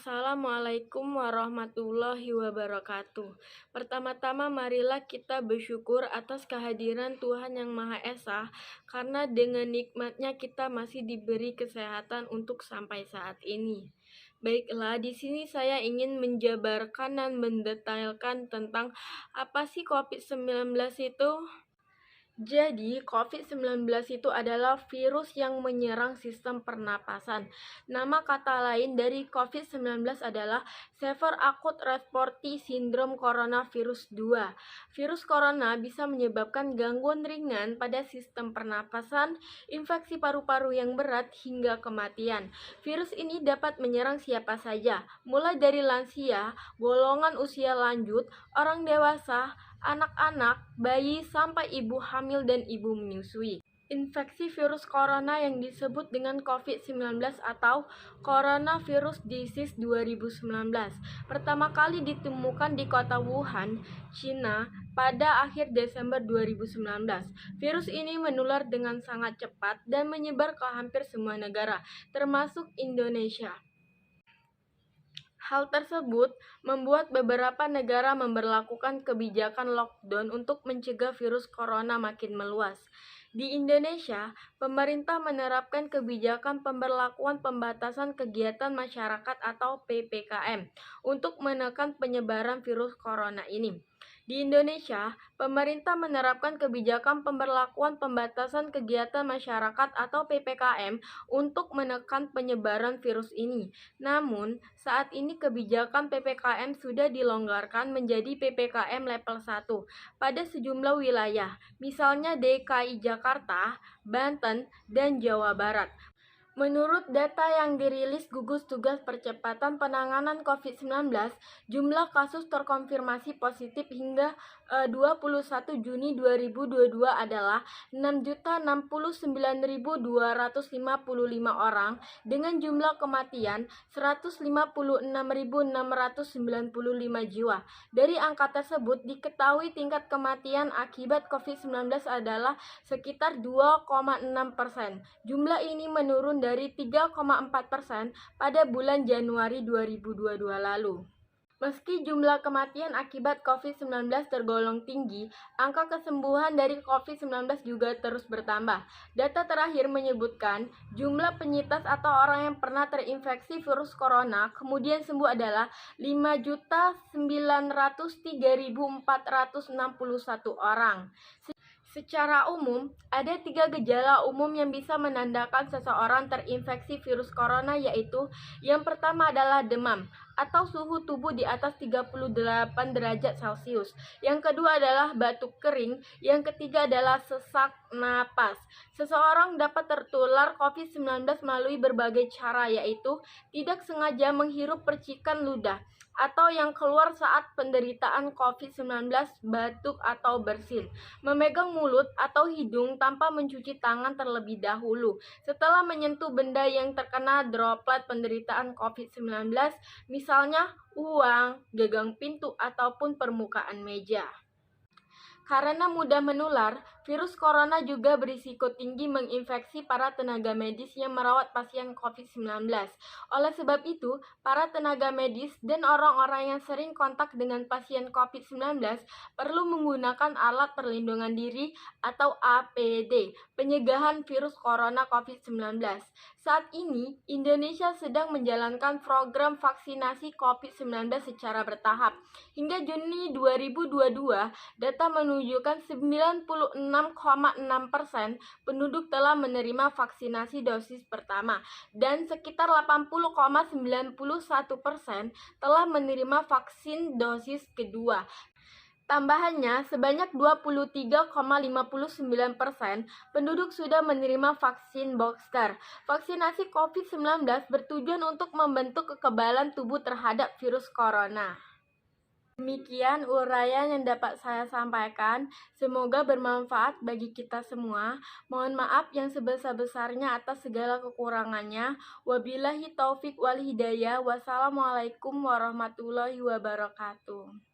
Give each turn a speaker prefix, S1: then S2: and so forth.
S1: Assalamualaikum warahmatullahi wabarakatuh. Pertama-tama marilah kita bersyukur atas kehadiran Tuhan Yang Maha Esa, karena dengan nikmatnya kita masih diberi kesehatan untuk sampai saat ini. Baiklah, di sini saya ingin menjabarkan dan mendetailkan tentang apa sih COVID-19 itu. Jadi, COVID-19 itu adalah virus yang menyerang sistem pernapasan. Nama kata lain dari COVID-19 adalah Severe Acute Respiratory Syndrome Coronavirus 2. Virus corona bisa menyebabkan gangguan ringan pada sistem pernapasan, infeksi paru-paru yang berat, hingga kematian. Virus ini dapat menyerang siapa saja, mulai dari lansia, golongan usia lanjut, orang dewasa, anak-anak, bayi, sampai ibu hamil dan ibu menyusui. Infeksi virus corona yang disebut dengan COVID-19 atau Coronavirus Disease 2019 pertama kali ditemukan di kota Wuhan, China pada akhir Desember 2019. Virus ini menular dengan sangat cepat dan menyebar ke hampir semua negara, termasuk Indonesia. Hal tersebut membuat beberapa negara memberlakukan kebijakan lockdown untuk mencegah virus corona makin meluas. Di Indonesia, pemerintah menerapkan kebijakan pemberlakuan pembatasan kegiatan masyarakat atau PPKM untuk menekan penyebaran virus corona ini. Di Indonesia, pemerintah menerapkan kebijakan pemberlakuan pembatasan kegiatan masyarakat atau PPKM untuk menekan penyebaran virus ini. Namun, saat ini kebijakan PPKM sudah dilonggarkan menjadi PPKM level 1 pada sejumlah wilayah, misalnya DKI Jakarta, Banten, dan Jawa Barat. Menurut data yang dirilis Gugus Tugas Percepatan Penanganan COVID-19, jumlah kasus terkonfirmasi positif hingga 21 Juni 2022 adalah 6.069.255 orang dengan jumlah kematian 156.695 jiwa. Dari angka tersebut diketahui tingkat kematian akibat COVID-19 adalah sekitar 2,6%. Jumlah ini menurun dari 3,4% pada bulan Januari 2022 lalu. Meski jumlah kematian akibat COVID-19 tergolong tinggi, angka kesembuhan dari COVID-19 juga terus bertambah. Data terakhir menyebutkan jumlah penyintas atau orang yang pernah terinfeksi virus corona kemudian sembuh adalah 5.903.461 orang. Secara umum, ada 3 gejala umum yang bisa menandakan seseorang terinfeksi virus corona, yaitu yang pertama adalah demam atau suhu tubuh di atas 38 derajat Celcius. Yang kedua adalah batuk kering. Yang ketiga adalah sesak napas. Seseorang dapat tertular COVID-19 melalui berbagai cara, yaitu tidak sengaja menghirup percikan ludah atau yang keluar saat penderitaan COVID-19, batuk atau bersin, memegang mulut atau hidung tanpa mencuci tangan terlebih dahulu setelah menyentuh benda yang terkena droplet penderitaan COVID-19, misalnya uang, gagang pintu, ataupun permukaan meja. Karena mudah menular, virus corona juga berisiko tinggi menginfeksi para tenaga medis yang merawat pasien COVID-19. Oleh sebab itu, para tenaga medis dan orang-orang yang sering kontak dengan pasien COVID-19 perlu menggunakan alat perlindungan diri atau APD, pencegahan virus corona COVID-19. Saat ini, Indonesia sedang menjalankan program vaksinasi COVID-19 secara bertahap. Hingga Juni 2022, data menunjukkan 96,6% penduduk telah menerima vaksinasi dosis pertama dan sekitar 80,91% telah menerima vaksin dosis kedua. Tambahannya, sebanyak 23,59% penduduk sudah menerima vaksin booster. Vaksinasi COVID-19 bertujuan untuk membentuk kekebalan tubuh terhadap virus corona. Demikian uraian yang dapat saya sampaikan. Semoga bermanfaat bagi kita semua. Mohon maaf yang sebesar-besarnya atas segala kekurangannya. Wabillahi taufik wal hidayah. Wassalamualaikum warahmatullahi wabarakatuh.